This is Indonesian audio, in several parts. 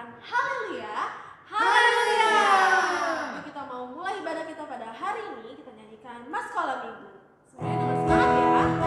katakan haleluya. Haleluya. Yuk kita mau mulai ibadah kita pada hari ini, kita nyanyikan Maskola Minggu. Semuanya dengan semangat ya.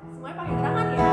Semuanya pakai gerakan ya.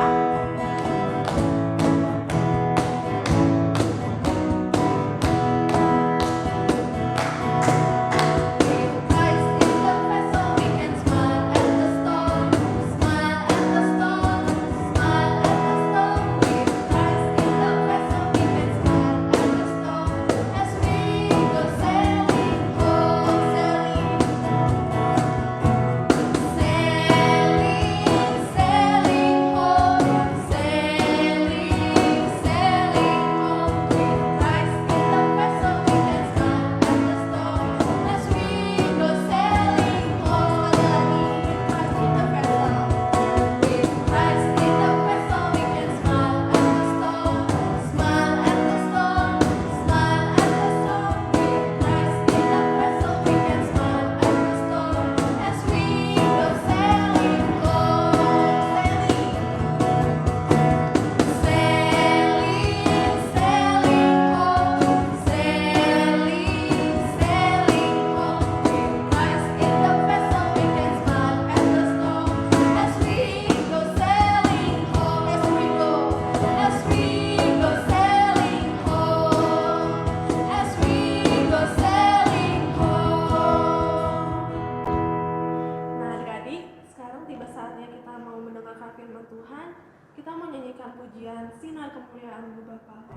Kita mau nyanyikan pujian Sinar Kemuliaan-Mu Bapa.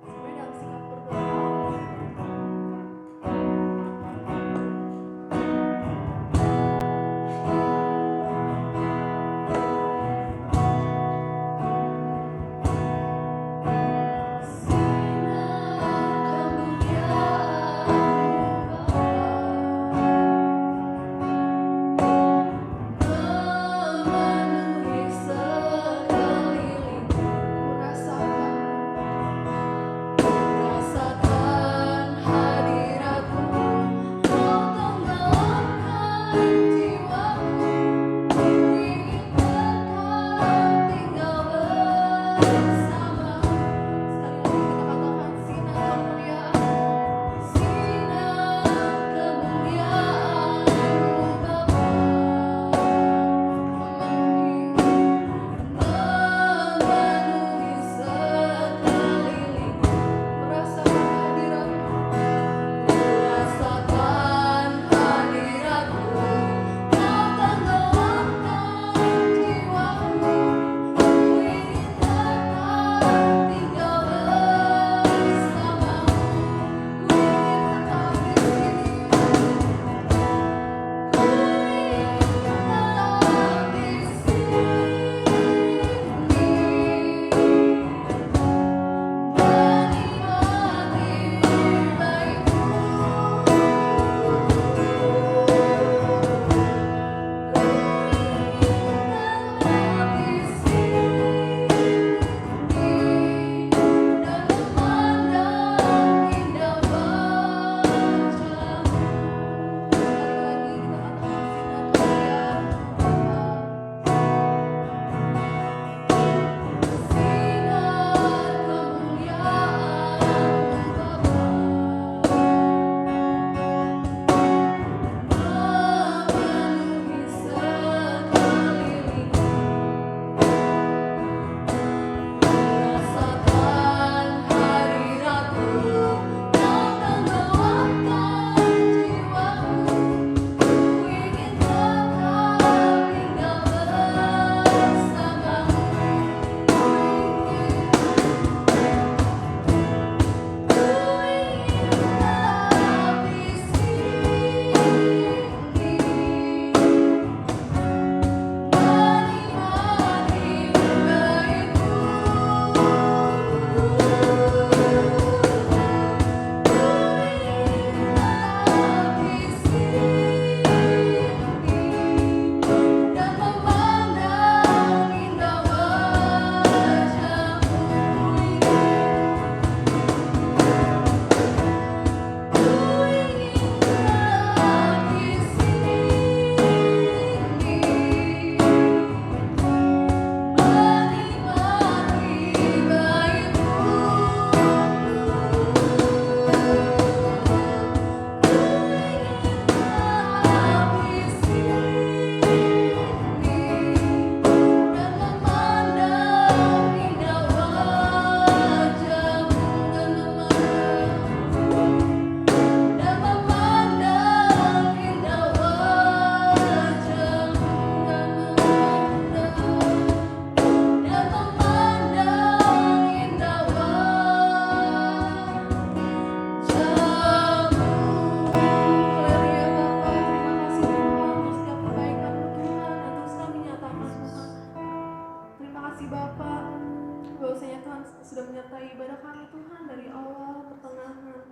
Semuanya dalam sikap berdoa. Memenuhi sekeliling, ku kasih Bapa, bahwasanya Tuhan sudah menyertai ibadah kami Tuhan dari awal, pertengahan.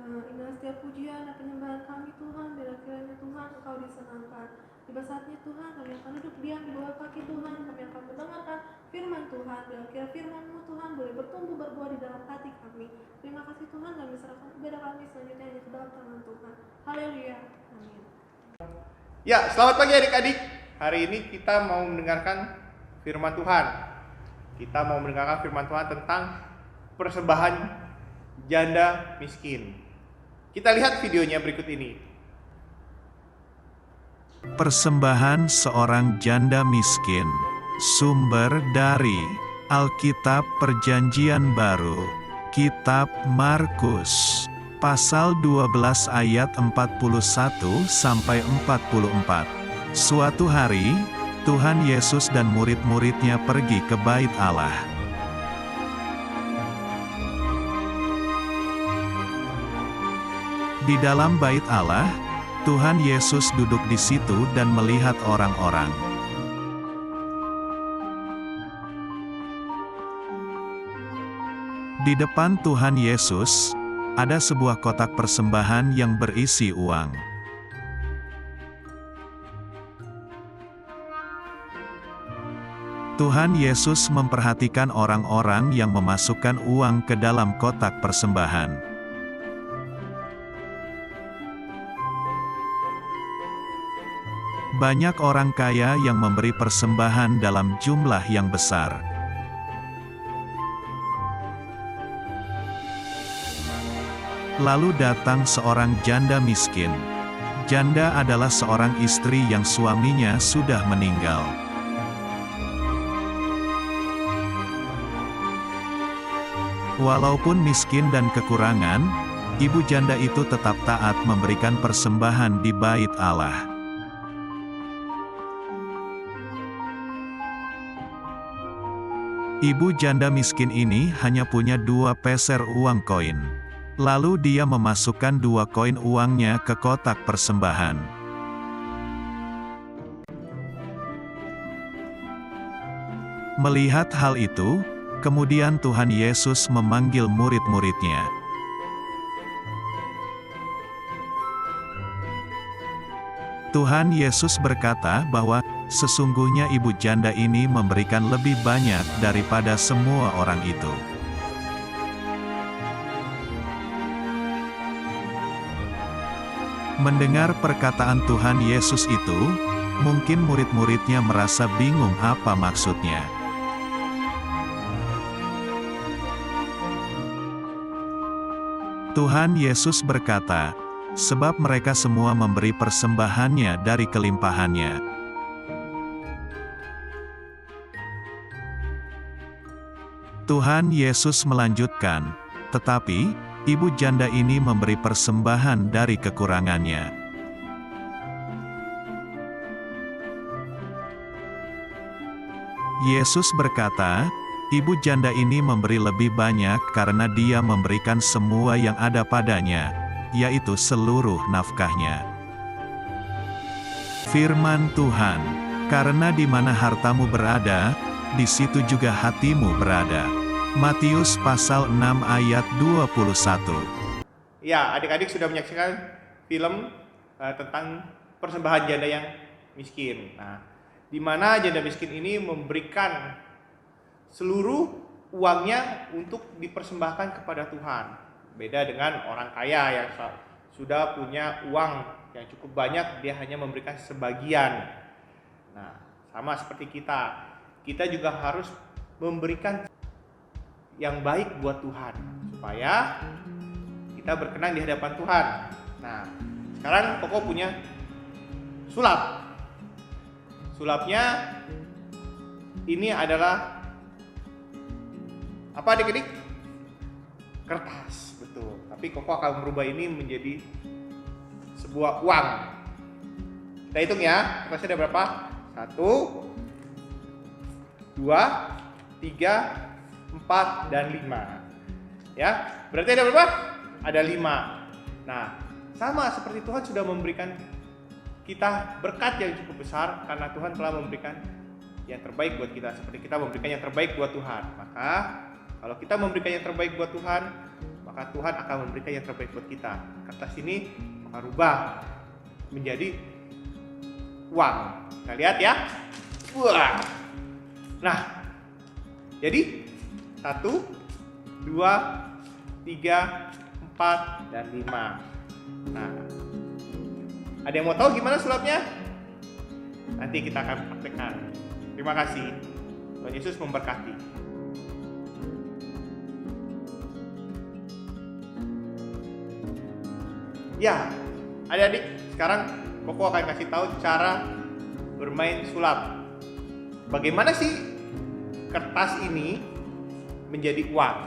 Inilah setiap pujian dan penyembahan kami Tuhan, bila kiranya Tuhan Engkau disenangkan. Tiba saatnya Tuhan, kami akan duduk diam di bawah kaki Tuhan, kami akan mendengarkan firman Tuhan. Bila kira firman-Mu Tuhan boleh bertumbuh berbuah di dalam hati kami. Terima kasih Tuhan, kami serahkan ibadah kami selanjutnya hanya ke dalam tangan Tuhan. Haleluya. Amin. Ya, selamat pagi adik-adik. Hari ini kita mau mendengarkan firman Tuhan. Kita mau mendengarkan firman Tuhan tentang persembahan janda miskin. Kita lihat videonya berikut ini. Persembahan seorang janda miskin. Sumber dari Alkitab Perjanjian Baru, Kitab Markus, pasal 12 ayat 41 sampai 44. Suatu hari, Tuhan Yesus dan murid-muridnya pergi ke bait Allah. Di dalam bait Allah, Tuhan Yesus duduk di situ dan melihat orang-orang. Di depan Tuhan Yesus, ada sebuah kotak persembahan yang berisi uang. Tuhan Yesus memperhatikan orang-orang yang memasukkan uang ke dalam kotak persembahan. Banyak orang kaya yang memberi persembahan dalam jumlah yang besar. Lalu datang seorang janda miskin. Janda adalah seorang istri yang suaminya sudah meninggal. Walaupun miskin dan kekurangan, ibu janda itu tetap taat memberikan persembahan di bait Allah. Ibu janda miskin ini hanya punya 2 peser uang koin. Lalu dia memasukkan 2 koin uangnya ke kotak persembahan. Melihat hal itu, kemudian Tuhan Yesus memanggil murid-muridnya. Tuhan Yesus berkata bahwa sesungguhnya ibu janda ini memberikan lebih banyak daripada semua orang itu. Mendengar perkataan Tuhan Yesus itu, mungkin murid-muridnya merasa bingung apa maksudnya. Tuhan Yesus berkata, sebab mereka semua memberi persembahannya dari kelimpahannya. Tuhan Yesus melanjutkan, tetapi, ibu janda ini memberi persembahan dari kekurangannya. Yesus berkata, ibu janda ini memberi lebih banyak karena dia memberikan semua yang ada padanya, yaitu seluruh nafkahnya. Firman Tuhan, karena di mana hartamu berada, di situ juga hatimu berada. Matius pasal 6 ayat 21. Ya, adik-adik sudah menyaksikan film tentang persembahan janda yang miskin. Nah, di mana janda miskin ini memberikan seluruh uangnya untuk dipersembahkan kepada Tuhan. Beda dengan orang kaya yang sudah punya uang yang cukup banyak, dia hanya memberikan sebagian. Nah, sama seperti kita. Kita juga harus memberikan yang baik buat Tuhan, supaya kita berkenan di hadapan Tuhan. Nah, sekarang Koko punya sulap. Sulapnya ini adalah apa adik-adik? Kertas, betul. Tapi Koko akan merubah ini menjadi sebuah uang. Kita hitung ya, kertasnya ada berapa? 1, 2, 3, 4, dan 5. Ya, berarti ada berapa? Ada 5. Nah, sama seperti Tuhan sudah memberikan kita berkat yang cukup besar karena Tuhan telah memberikan yang terbaik buat kita, seperti kita memberikan yang terbaik buat Tuhan. Maka kalau kita memberikan yang terbaik buat Tuhan, maka Tuhan akan memberikan yang terbaik buat kita. Kertas ini maka rubah menjadi uang. Kita lihat ya. Wah. Nah, jadi 1, 2, 3, 4, dan 5. Nah, ada yang mau tahu gimana sulapnya? Nanti kita akan praktekkan. Terima kasih. Tuhan Yesus memberkati. Ya, adik-adik, sekarang Koko akan kasih tahu cara bermain sulap. Bagaimana sih kertas ini menjadi uang?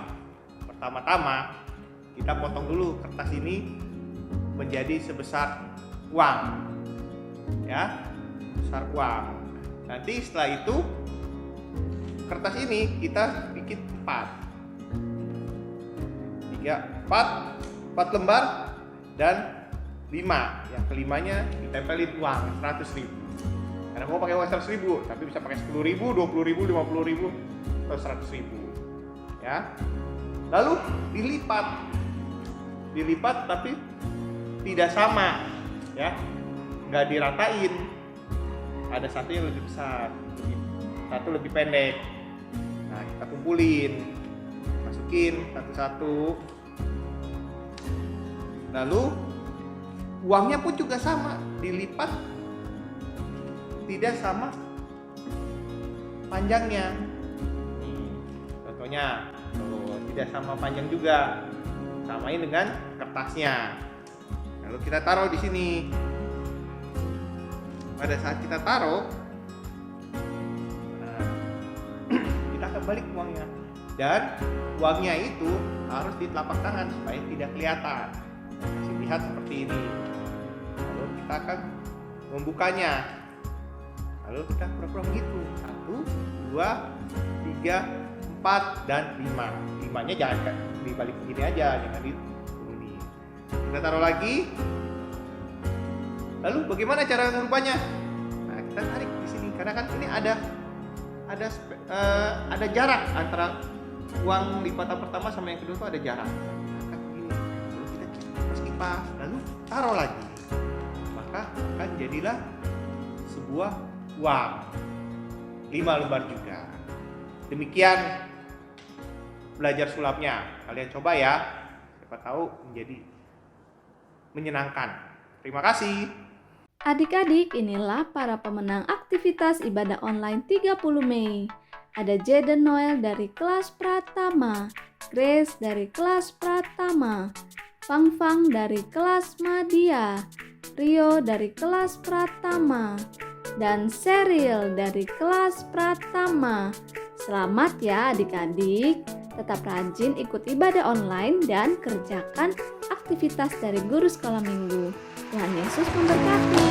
Pertama-tama, kita potong dulu kertas ini menjadi sebesar uang. Ya, sebesar uang. Nanti setelah itu kertas ini kita bikin 4 lembar dan 5. Yang kelimanya ditempelin uang 100.000. Karena mau pakai uang 100.000, tapi bisa pakai 10.000, 20.000, 50.000 atau 100.000. Ya. Lalu dilipat tapi tidak sama, ya, nggak diratain. Ada satu yang lebih besar, satu lebih pendek. Nah, kita kumpulin, masukin satu-satu. Lalu uangnya pun juga sama, dilipat tidak sama panjangnya. Contohnya, tidak sama panjang juga, samain dengan kertasnya. Lalu kita taruh di sini. Pada saat kita taruh, kita akan balik uangnya. Dan uangnya itu harus di telapak tangan supaya tidak kelihatan. Kasih lihat seperti ini. Lalu kita akan membukanya. Lalu kita pura-pura begitu. 1, 2, 3, 4, dan 5. 5-nya jangan dibalik begini aja, jangan ini. Kita taruh lagi. Lalu bagaimana cara merubahnya? Nah, kita tarik di sini karena kan ini ada jarak antara uang lipatan pertama sama yang kedua itu ada jarak. Maka begini. Lalu kita kipas, lalu taruh lagi. Maka akan jadilah sebuah uang 5 lembar juga. Demikian belajar sulapnya. Kalian coba ya. Siapa tahu menjadi menyenangkan. Terima kasih. Adik-adik, inilah para pemenang aktivitas ibadah online 30 Mei. Ada Jaden Noel dari kelas Pratama, Grace dari kelas Pratama, Fang dari kelas Madya, Rio dari kelas Pratama, dan Cheryl dari kelas Pratama. Selamat ya adik-adik, tetap rajin ikut ibadah online dan kerjakan aktivitas dari guru sekolah minggu. Tuhan Yesus memberkati.